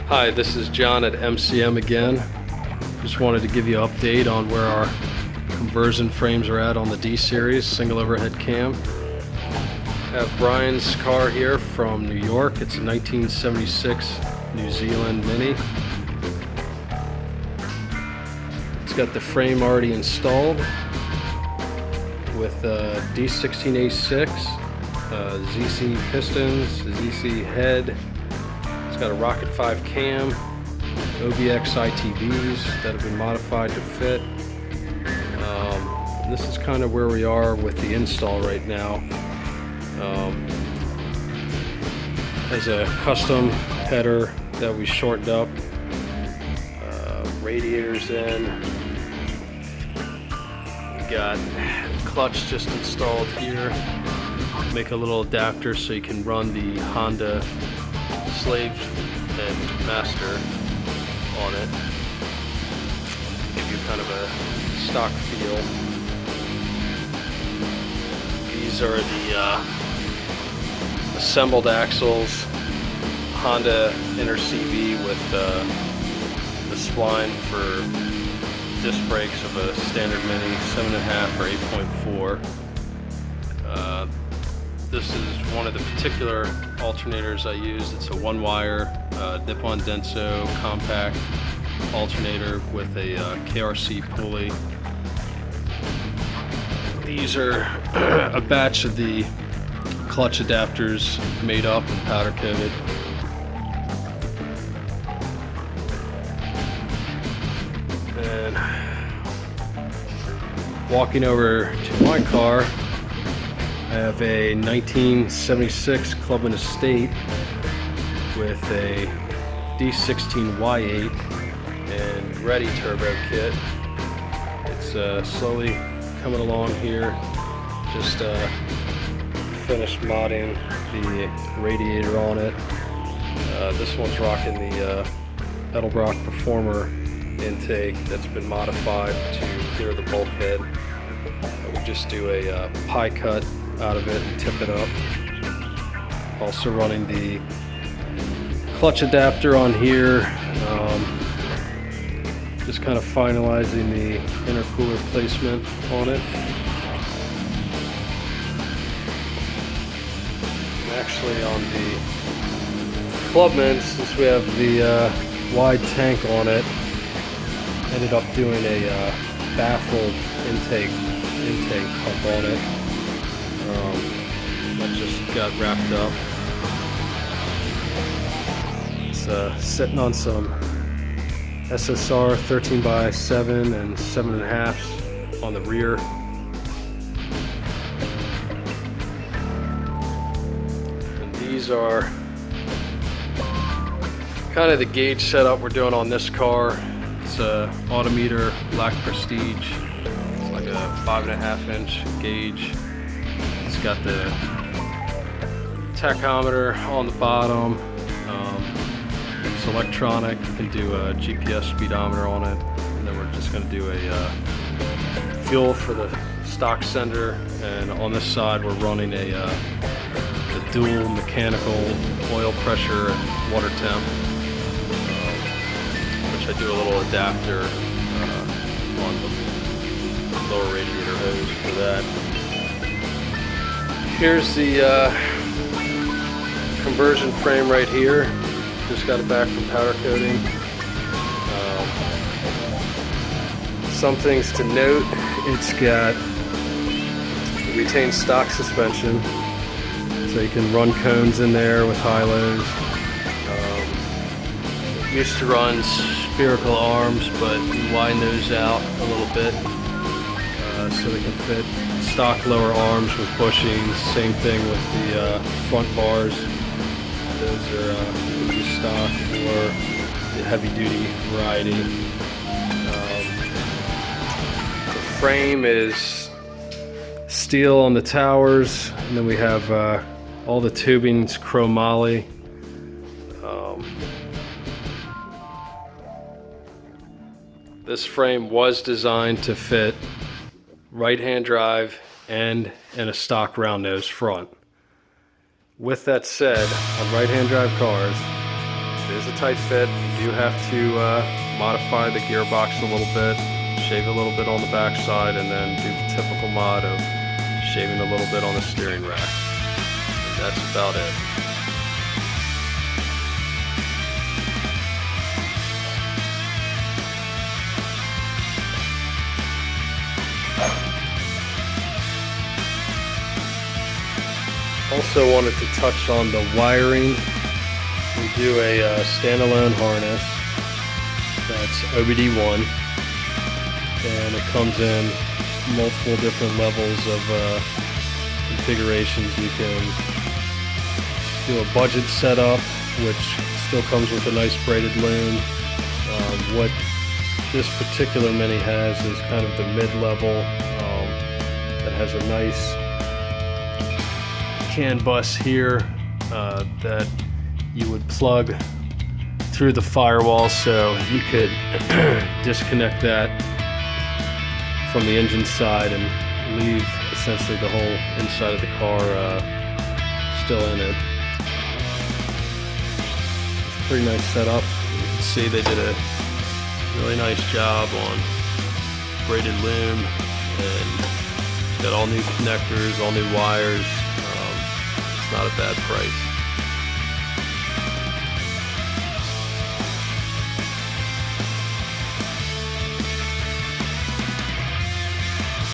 Hi, this is John at M.C.M again. Just wanted to give you an update on where our conversion frames are at on the D-Series single overhead cam. I have Brian's car here from New York. It's a 1976 New Zealand Mini. It's got the frame already installed with D16A6, ZC pistons, ZC head. It's got a Rocket 5 cam, OBX ITBs that have been modified to fit. This is kind of where we are with the install right now. Has a custom header that we shortened up, radiators in. We got clutch just installed here. Make a little adapter so you can run the Honda Slave and Master on it. Give you kind of a stock feel. These are the assembled axles, Honda Inner CV with the spline for disc brakes of a standard Mini 7.5 or 8.4. This is one of the particular alternators I use. It's a one-wire Nippon Denso compact alternator with a KRC pulley. These are a batch of the clutch adapters made up and powder coated. And walking over to my car, I have a 1976 Clubman Estate with a D16Y8 and ready turbo kit. It's slowly coming along here. Just finished modding the radiator on it. This one's rocking the Edelbrock Performer intake that's been modified to clear the bulkhead. We just do a pie cut out of it and tip it up. Also running the clutch adapter on here. Just kind of finalizing the intercooler placement on it. Actually on the Clubman, since we have the wide tank on it, ended up doing a baffled intake pump on it. That just got wrapped up. It's sitting on some SSR 13x7 and 7.5 on the rear. And these are kind of the gauge setup we're doing on this car. It's a Autometer Black Prestige. It's like a 5.5-inch gauge. It's got the tachometer on the bottom. It's electronic. You can do a GPS speedometer on it. And then we're just going to do a fuel for the stock sender. And on this side, we're running a dual mechanical oil pressure and water temp, which I do a little adapter on the lower radiator hose for that. Here's the conversion frame right here. Just got it back from powder coating. Some things to note: it's got retained stock suspension, so you can run cones in there with high-lows. Used to run spherical arms, but we widen those out a little bit so they can fit stock lower arms with bushings. Same thing with the front bars. Those are stock or the heavy duty variety. The frame is steel on the towers, and then we have all the tubing's chromoly. This frame was designed to fit right-hand drive and a stock round nose front. With that said, on right-hand drive cars, is a tight fit. You do have to modify the gearbox a little bit, shave a little bit on the back side, and then do the typical mod of shaving a little bit on the steering rack. And that's about it. Also wanted to touch on the wiring. We do a standalone harness that's OBD1, and it comes in multiple different levels of configurations. You can do a budget setup, which still comes with a nice braided loom. What this particular Mini has is kind of the mid-level that has a nice CAN bus here that you would plug through the firewall, so you could disconnect that from the engine side and leave essentially the whole inside of the car still in it. It's a pretty nice setup. You can see they did a really nice job on braided loom, and it's got all new connectors, all new wires. It's not a bad price.